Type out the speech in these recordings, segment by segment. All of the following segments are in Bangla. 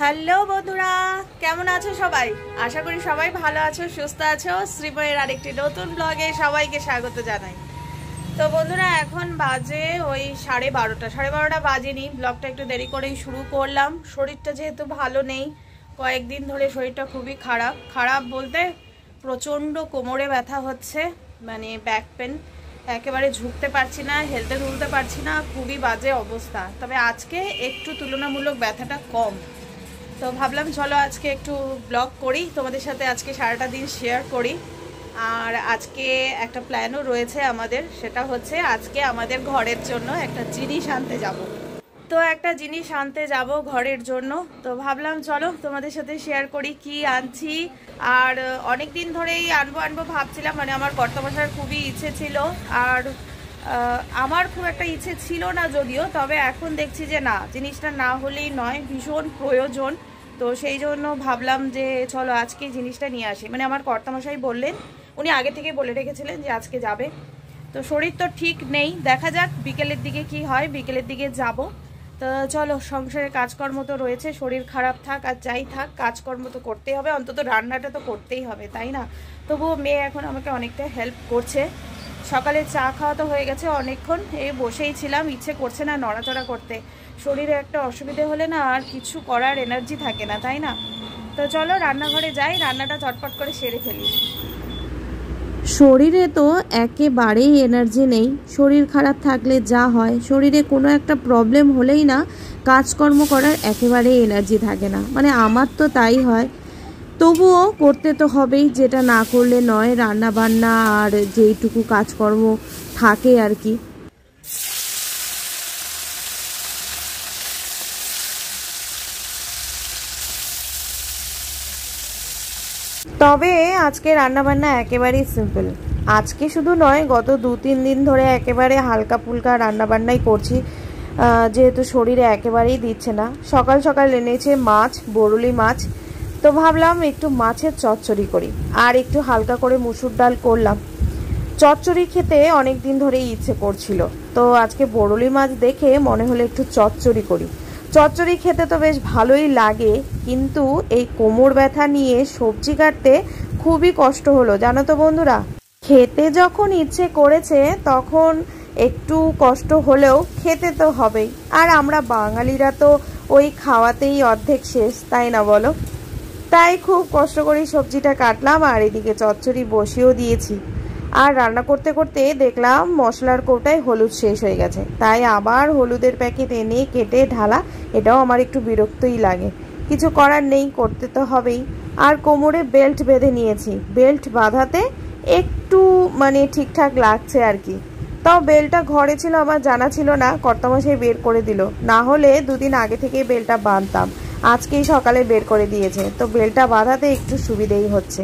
হ্যালো বন্ধুরা, কেমন আছো সবাই? আশা করি সবাই ভালো আছো, সুস্থ আছো। শ্রীময়ের আরেকটি নতুন ব্লগে সবাইকে স্বাগত জানাই। তো বন্ধুরা, এখন বাজে ওই 12:30 বাজেনি। ব্লগটা একটু দেরি করেই শুরু করলাম। শরীরটা যেহেতু ভালো নেই, কয়েকদিন ধরে শরীরটা খুবই খারাপ বলতে প্রচণ্ড কোমরে ব্যথা হচ্ছে, মানে ব্যাক পেন। একেবারে ঝুঁকতে পারছি না, হেলতে তুলতে পারছি না, খুবই বাজে অবস্থা। তবে আজকে একটু তুলনামূলক ব্যথাটা কম। তো ভাবলাম চলো আজকে একটু ব্লগ করি, তোমাদের সাথে আজকে সারাটা দিন শেয়ার করি। আর আজকে একটা প্ল্যানও রয়েছে আমাদের, সেটা হচ্ছে আজকে আমাদের ঘরের জন্য একটা জিনিস আনতে যাব। তো একটা জিনিস আনতে যাব ঘরের জন্য, তো ভাবলাম চলো তোমাদের সাথে শেয়ার করি কি আনছি। আর অনেক দিন ধরেই আনবো ভাবছিলাম, মানে আমার কর্তামশার খুবই ইচ্ছে ছিল, আর আমার খুব একটা ইচ্ছে ছিল না যদিও, তবে এখন দেখছি যে না, জিনিসটা না হলেই নয়, ভীষণ প্রয়োজন। তো সেই জন্য ভাবলাম যে চলো আজকে জিনিসটা নিয়ে আসি। মানে আমার কর্তামশাই বললেন, উনি আগে থেকে বলে রেখেছিলেন যে আজকে যাবে। তো শরীর তো ঠিক নেই, দেখা যাক বিকেলের দিকে কি হয়, বিকেলের দিকে যাব। তো চলো, সংসারের কাজকর্ম তো রয়েছে, শরীর খারাপ থাক আর যাই থাক, কাজকর্ম তো করতেই হবে, অন্তত রান্নাটা তো করতেই হবে, তাই না? তবুও মেয়ে এখন আমাকে অনেকটা হেল্প করছে। সকালে চা খাওয়া তো হয়ে গেছে, অনেকক্ষণ এই বসেই ছিলাম, ইচ্ছে করছে না নড়াচড়া করতে। শরীরে একটা অসুবিধে হলে না আর কিছু করার এনার্জি থাকে না, তাই না? তো চলো রান্নাঘরে যাই, রান্নাটা চটপট করে সেরে ফেলি। শরীরে তো একেবারেই এনার্জি নেই। শরীর খারাপ থাকলে যা হয়, শরীরে কোনো একটা প্রবলেম হলেই না কাজকর্ম করার একেবারেই এনার্জি থাকে না। মানে আমার তো তাই হয়। তবুও করতে তো হবেই, যেটা না করলে নয়, রান্না বান্না আর যেইটুকু কাজকর্ম থাকে আর কি। তবে আজকে রান্নাবান্না একেবারেই সিম্পল। আজকে শুধু নয়, গত 2-3 দিন ধরে একেবারে হালকা ফুলকা রান্নাবান্নাই করছি, যেহেতু শরীরে একেবারেই দিচ্ছে না। সকাল সকাল এনেছে মাছ, বরুলি মাছ। তো ভাবলাম একটু মাছের চচ্চড়ি করি, আর একটু হালকা করে মুসুর ডাল করলাম। চচ্চড়ি খেতে অনেক দিন ধরেই ইচ্ছে করছিল, তো আজকে বরুলি মাছ দেখে মনে হলো একটু চচ্চড়ি করি। চচ্চড়ি খেতে তো বেশ ভালোই লাগে, কিন্তু এই কোমর ব্যথা নিয়ে সবজি কাটতে খুবই কষ্ট হলো, জানো তো বন্ধুরা। খেতে যখন ইচ্ছে করেছে তখন একটু কষ্ট হলেও খেতে তো হবেই। আর আমরা বাঙালিরা তো ওই খাওয়াতেই অর্ধেক শেষ, তাই না বলো? তাই খুব কষ্ট করে সবজিটা কাটলাম, আর এদিকে চচ্চড়ি বসিয়েও দিয়েছি। আর রান্না করতে করতে দেখলাম মশলার কৌটায় হলুদ শেষ হয়ে গেছে, তাই আবার হলুদের প্যাকেট এনে কেটে ঢালা। এটাও আমার একটু বিরক্তই লাগে, কিছু করার নেই, করতে তো হবেই। আর কোমরে বেল্ট বেঁধে নিয়েছি, বেল্ট বাঁধাতে একটু মানে ঠিকঠাক লাগছে আর কি। তাও বেল্টটা ঘরে ছিল, আমার জানা ছিল না, কর্তামশাই বের করে দিল, না হলে 2 দিন আগে থেকেই বেল্টটা বাঁধতাম। আজকেই সকালে বের করে দিয়েছে, তো বেল্টটা বাঁধাতে একটু সুবিধেই হচ্ছে।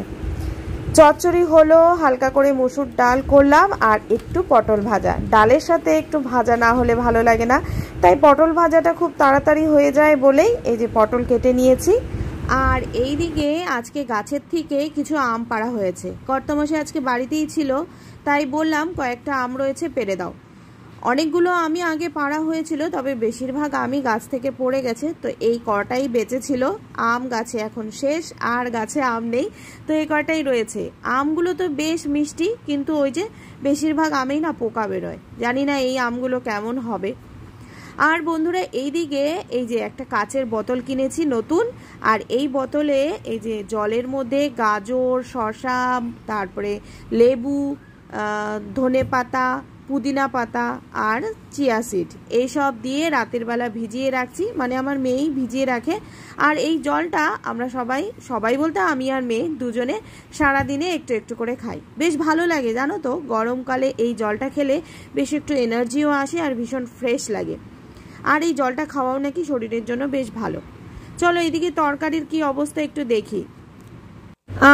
চচ্চড়ি হলো, হালকা করে মুসুর ডাল করলাম, আর একটু পটল ভাজা। ডালের সাথে একটু ভাজা না হলে ভালো লাগে না, তাই পটল ভাজাটা খুব তাড়াতাড়ি হয়ে যায় বলেই এই যে পটল কেটে নিয়েছি। আর এই দিকে আজকে গাছের থেকে কিছু আম পাড়া হয়েছে। কর্তামশাই আজকে বাড়িতেই ছিল, তাই বললাম কয়েকটা আম রয়েছে পেড়ে দাও। অনেকগুলো আমি আগে পাড়া হয়েছিল, তবে বেশিরভাগ আমি গাছ থেকে পড়ে গেছে, তো এই কটাই বেঁচে ছিল। আম গাছে এখন শেষ, আর গাছে আম নেই, তো এই কটাই রয়েছে। আমগুলো তো বেশ মিষ্টি, কিন্তু ওই যে বেশিরভাগ আমেই না পোকা বেরোয়, জানি না এই আমগুলো কেমন হবে। আর বন্ধুরা, এইদিকে এই যে একটা কাচের বোতল কিনেছি নতুন, আর এই বোতলে এই যে জলের মধ্যে গাজর, শসা, তারপরে লেবু, ধনে পাতা, পুদিনা পাতা আর চিয়া সিড এইসব দিয়ে রাতের বেলা ভিজিয়ে রাখছি, মানে আমার মেয়েই ভিজিয়ে রাখে। আর এই জলটা আমরা সবাই বলতে আমি আর মেয়ে দুজনে সারাদিনে একটু একটু করে খাই। বেশ ভালো লাগে জানো তো, গরমকালে এই জলটা খেলে বেশ একটু এনার্জিও আসে আর ভীষণ ফ্রেশ লাগে। আর এই জলটা খাওয়াও নাকি শরীরের জন্য বেশ ভালো। চলো এইদিকে তরকারির কি অবস্থা একটু দেখি।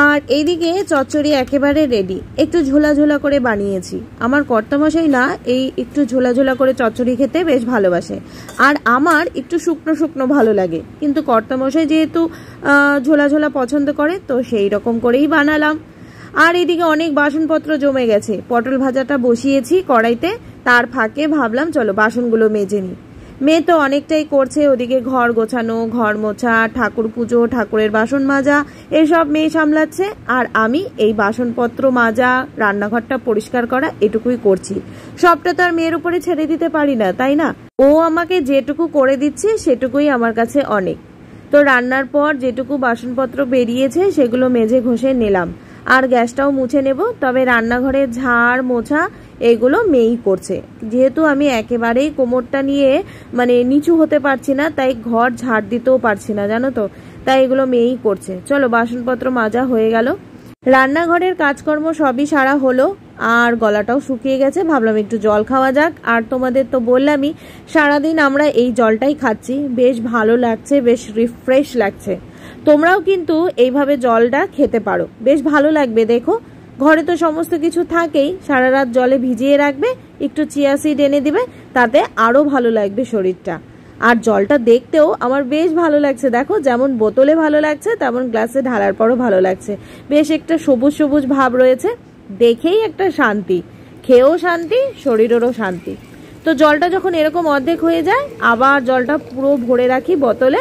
আর এইদিকে চচ্চড়ি একেবারে রেডি, একটু ঝোলা ঝোলা করে বানিয়েছি। আমার কর্তামশাই না এই একটু ঝোলা ঝোলা করে চচ্চড়ি খেতে বেশ ভালোবাসে, আর আমার একটু শুকনো শুকনো ভালো লাগে, কিন্তু কর্তামশাই যেহেতু ঝোলা ঝোলা পছন্দ করে, তো সেই রকম করেই বানালাম। আর এদিকে অনেক বাসনপত্র জমে গেছে, পটল ভাজাটা বসিয়েছি কড়াইতে, তার ফাঁকে ভাবলাম চলো বাসনগুলো মেজে নিই। মেয়ে তো অনেকটাই করছে, ওদিকে ঘর গোছানো, ঘর মোছা, ঠাকুর পুজো, ঠাকুরের বাসন মাজা এসব মেয়ে সামলাচ্ছে, আর আমি এই বাসনপত্র মাজা, রান্নাঘরটা পরিষ্কার করা এটুকুই করছি। সবটা তো আর মেয়ের উপরে ছেড়ে দিতে পারি না, তাই না? ও আমাকে যেটুকু করে দিচ্ছে সেটুকুই আমার কাছে অনেক। তো রান্নার পর যেটুকু বাসনপত্র বেরিয়েছে সেগুলো মেজে ঘষে নিলাম, আর গ্যাসটাও মুছে নেব। তবে রান্নাঘরে ঝাড় মোছা এগুলো মেয়েই করছে, যেহেতু আমি একেবারেই কোমরটা নিয়ে মানে নিচু হতে পারছি না, তাই ঘর ঝাড় দিতেও পারছি না, জানো তো, তাই এগুলো মেয়েই করছে। চলো বাসনপত্র মাজা হয়ে গেল, রান্নাঘরের কাজকর্ম সবই সারা হলো, আর গলাটাও শুকিয়ে গেছে, ভাবলাম একটু জল খাওয়া যাক। আর তোমাদের তো বললামই সারাদিন আমরা এই জলটাই খাচ্ছি, বেশ ভালো লাগছে, বেশ রিফ্রেশ লাগছে। তোমরাও কিন্তু এইভাবে জলটা খেতে পারো, বেশ ভালো লাগবে। দেখো ঘরে তো সমস্ত কিছু থাকেই, সারা রাত জলে ভিজিয়ে রাখবে, একটু চিয়া সিড এনে দিবে, তাতে আরো ভালো লাগবে শরীরটা। আর জলটা দেখতেও আমার বেশ ভালো লাগছে, দেখো যেমন বোতলে ভালো লাগছে তেমন গ্লাসে ঢালার পরও ভালো লাগছে, বেশ একটা সবুজ সবুজ ভাব রয়েছে, দেখেই একটা শান্তি, খেয়েও শান্তি, শরীরেরও শান্তি। তো জলটা যখন এরকম অর্ধেক হয়ে যায় আবার জলটা পুরো ভরে রাখি বোতলে,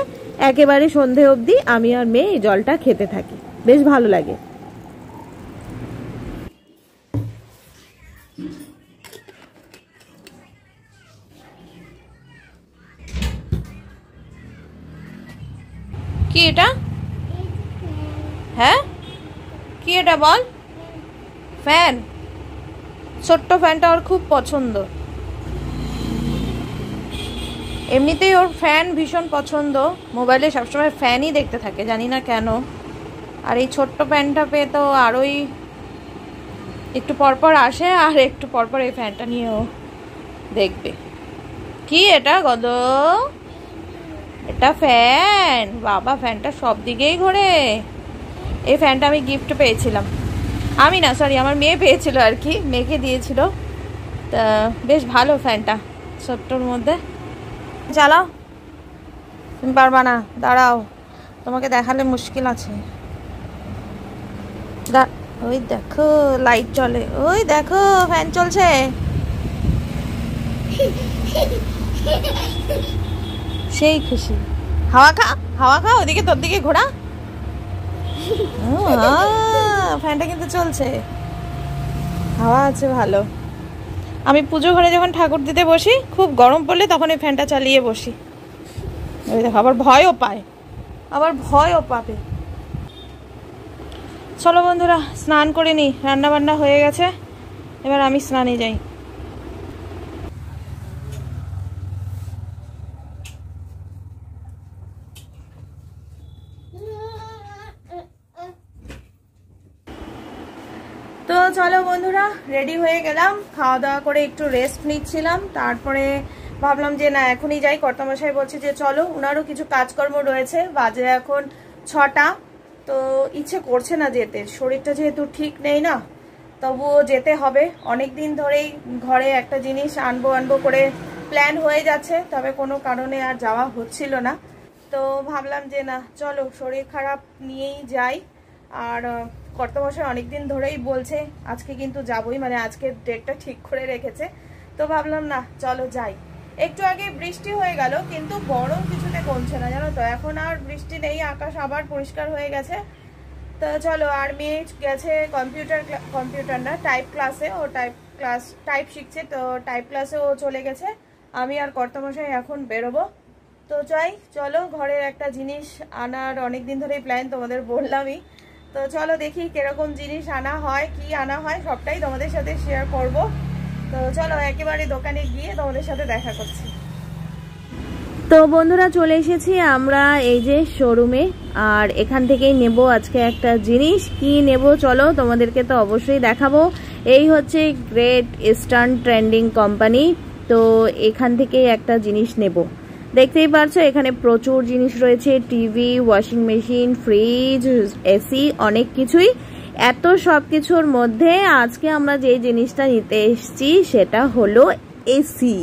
একেবারে সন্ধে অবধি আমি আর মেয়ে এই জলটা খেতে থাকি, বেশ ভালো লাগে। কি এটা? হ্যাঁ কি এটা বল? ফ্যান? ছোট্ট ফ্যানটা ওর খুব পছন্দ, এমনিতেই ওর ফ্যান ভীষণ পছন্দ, মোবাইলে সবসময় ফ্যানই দেখতে থাকে, জানি না কেন। আর এই ছোট্ট ফ্যানটা পেয়ে তো আরোই একটু পরপর আসে, আর একটু পরপর এই ফ্যানটা নিয়েও দেখবে। কি এটা গদ? এটা ফ্যান? বাবা, ফ্যানটা সব দিকেই ঘোরে। এই ফ্যানটা আমি গিফট পেয়েছিলাম, আমি না সরি আমার মেয়ে পেয়েছিল আর কি, মেয়েকে দিয়েছিল। তা বেশ ভালো ফ্যানটা, ছোট্টর মধ্যে। চালাও, তুমি পারবা না, দাঁড়াও, তোমাকে দেখালে মুশকিল আছে। ওই দেখো লাইট চলে, ওই দেখো ফ্যান চলছে। সেই খুশি, হাওয়া খা, হাওয়া খা, ওদিকে তোর দিকে ঘোরা। ফ্যানটা কিন্তু চলছে, হাওয়া আছে ভালো। আমি পুজো ঘরে যখন ঠাকুর দিতে বসি, খুব গরম পড়লে তখন এই ফ্যানটা চালিয়ে বসি। ওই দেখো, আবার ভয়ও পায়, আবার ভয়ও পাবে। চলো বন্ধুরা স্নান করে নিই, রান্না বান্না হয়ে গেছে, এবার আমি স্নানে যাই। তো চলো বন্ধুরা রেডি হয়ে গেলাম, খাওয়া দাওয়া করে একটু রেস্ট নিচ্ছিলাম, তারপরে ভাবলাম যে না এখনই যাই। কর্তামশাই বলছে যে চলো, ওনারও কিছু কাজকর্ম রয়েছে, বাজে এখন 6টা। তো ইচ্ছে করছে না যেতে, শরীরটা যেহেতু ঠিক নেই না, তবুও যেতে হবে। অনেক দিন ধরেই ঘরে একটা জিনিস আনবো আনবো করে প্ল্যান হয়ে যাচ্ছে, তবে কোনো কারণে আর যাওয়া হচ্ছিল না। তো ভাবলাম যে না চলো, শরীর খারাপ নিয়েই যাই। আর কর্তামশাই অনেকদিন ধরেই বলছে আজকে কিন্তু যাবই, মানে আজকের ডেটটা ঠিক করে রেখেছে। তো ভাবলাম না চলো যাই। একটু আগে বৃষ্টি হয়ে গেল, কিন্তু গরম কিছুতে কমছে না, জানো তো। এখন আর বৃষ্টি নেই, আকাশ আবার পরিষ্কার হয়ে গেছে। তো চলো, আর মেয়ে গেছে কম্পিউটার না টাইপ ক্লাসে, ও টাইপ শিখছে, তো টাইপ ক্লাসে ও চলে গেছে। আমি আর কর্তামশাই এখন বেরোবো। তো চলো, ঘরের একটা জিনিস আনার অনেকদিন ধরেই প্ল্যান, তোমাদের বললামই। তো চলো দেখি কিরকম জিনিস আনা হয়, কি আনা হয় সবটাই তোমাদের সাথে শেয়ার করব। তো চলো একেবারে দোকানে গিয়ে তোমাদের সাথে দেখা করছি। তো বন্ধুরা চলে এসেছি আমরা এই যে শোরুমে, আর এখান থেকেই নেব আজকে একটা জিনিস। কি নেব চলো তোমাদেরকে তো অবশ্যই দেখাবো। এই হচ্ছে গ্রেট ইস্টার্ন ট্রেন্ডিং কোম্পানি, তো এখান থেকেই একটা জিনিস নেব। দেখতেই পারছো এখানে প্রচুর জিনিস রয়েছে, TV, washing machine, fridge, AC, অনেক কিছুই। এত সব কিছুর মধ্যে আজকে আমরা যে জিনিসটা নিতে এসেছি সেটা হলো এসি।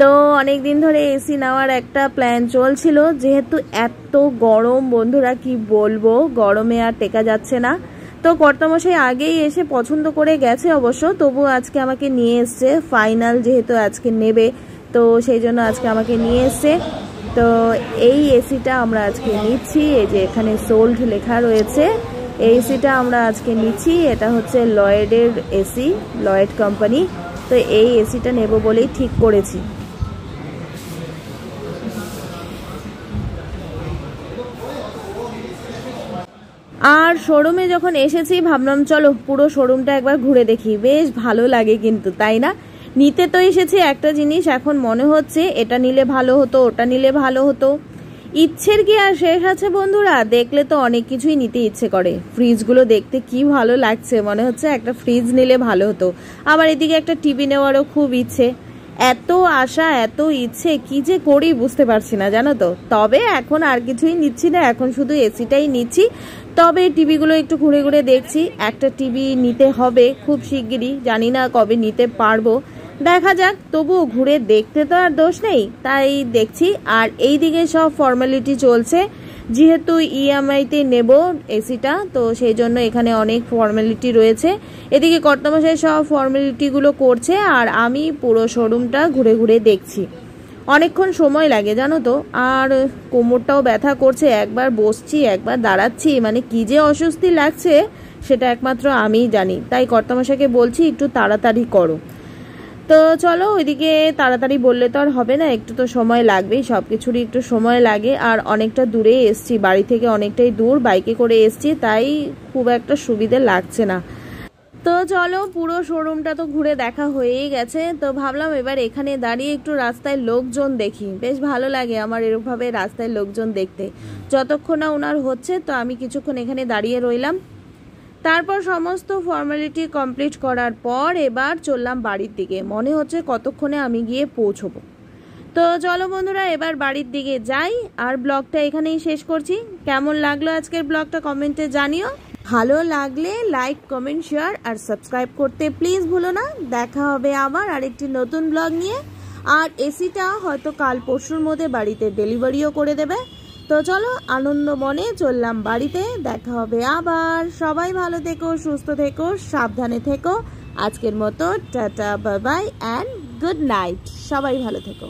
তো অনেক দিন ধরে এসি নেওয়ার একটা প্ল্যান চলছিল, যেহেতু এত গরম বন্ধুরা কি বলবো, গরমে আর টেকা যাচ্ছে না। তো কর্তামশাই আগেই এসে পছন্দ করে গেছে অবশ্য, তবু আজকে আমাকে নিয়ে এসছে, ফাইনাল যেহেতু আজকে নেবে তো সেই জন্য আজকে আমাকে নিয়ে এসছে। তো এই এসিটা আমরা আজকে নিচ্ছি, এই যে এখানে সোল্ড লেখা রয়েছে, এই এসিটা আমরা আজকে নিচ্ছি। এটা হচ্ছে লয়েডের এসি, লয়েড কোম্পানি। তো এই এসিটা নেব বলেই ঠিক করেছি। আর শোরুমে যখন এসেছি ভাবলাম চলো পুরো শোরুমটা একবার ঘুরে দেখি, বেশ ভালো লাগে কিন্তু, তাই না? নিতে তো এসেছি একটা জিনিস, এখন মনে হচ্ছে এটা নিলে ভালো হতো, ওটা নিলে ভালো হতো। ইচ্ছের কি আর শেষ আছে বন্ধুরা? দেখলে তো অনেক কিছুই নিতে ইচ্ছে করে। ফ্রিজগুলো দেখতে কি ভালো লাগছে, মনে হচ্ছে একটা ফ্রিজ নিলে ভালো হতো। আবার এদিকে একটা টিভি নেওয়ারও খুব ইচ্ছে। এত আশা, এত ইচ্ছে, কি যে করি বুঝতে পারছি না, জানো তো। তবে এখন আর কিছুই নিচ্ছি না, এখন শুধু এসিটাই নিচ্ছি। তবে টিভিগুলো একটু ঘুরে ঘুরে দেখছি। একটা টিভি নিতে হবে খুব শিগগিরই, জানি না কবে নিতে পারবো, দেখা যাক। তবুও ঘুরে দেখতে তো আর দোষ নেই, তাই দেখছি। আর এই দিকে সব ফর্মালিটি চলছে, যেহেতু ইএমআইতে নেব এসিটা, তো সেই জন্য এখানে অনেক ফর্মালিটি রয়েছে। এদিকে কর্তামশাই সব ফর্মালিটিগুলো করছে, আর আমি পুরো শোরুমটা ঘুরে ঘুরে দেখছি। অনেকক্ষণ সময় লাগে জানো তো, আর কোমরটাও ব্যথা করছে, একবার বসছি একবার দাঁড়াচ্ছি, মানে কি যে অস্বস্তি লাগছে সেটা একমাত্র আমিই জানি। তাই কর্তামশাইকে বলছি একটু তাড়াতাড়ি করো। তো চলো, ওইদিকে তাড়াতাড়ি বললে তো আর হবে না, একটু তো সময় লাগবেই, সব কিছুরই একটু সময় লাগে। আর অনেকটা দূরে এসছি, বাড়ি থেকে অনেকটাই দূর, বাইকে করে এসছি, তাই খুব একটা সুবিধে লাগছে না। তো চলো, পুরো শোরুমটা তো ঘুরে দেখা হয়েই গেছে। তো ভাবলাম এবার এখানে দাঁড়িয়ে একটু রাস্তায় লোকজন দেখি, বেশ ভালো লাগে আমার এরকমভাবে রাস্তায় লোকজন দেখতে। যতক্ষণ না ওনার হচ্ছে, তো আমি কিছুক্ষণ এখানে দাঁড়িয়ে রইলাম। তারপর সমস্ত ফর্মালিটি কমপ্লিট করার পর এবার চললাম বাড়ির দিকে। মনে হচ্ছে কতক্ষণে আমি গিয়ে পৌঁছবো। তো চলো বন্ধুরা, এবার বাড়ির দিকে যাই। আর ব্লগটা এখানেই শেষ করছি। কেমন লাগলো আজকের ব্লগটা কমেন্টে জানিও। ভালো লাগলে লাইক, কমেন্ট, শেয়ার আর সাবস্ক্রাইব করতে প্লিজ ভুলো না। দেখা হবে আবার আরেকটি নতুন ব্লগ নিয়ে। আর এসিটা হয়তো কাল পরশুর মধ্যে বাড়িতে ডেলিভারিও করে দেবে। তো চলো, আনন্দ মনে চললাম বাড়িতে। দেখা হবে আবার। সবাই ভালো থেকো, সুস্থ থেকো, সাবধানে থেকো। আজকের মতো tata, bye bye and good night. সবাই ভালো থেকো।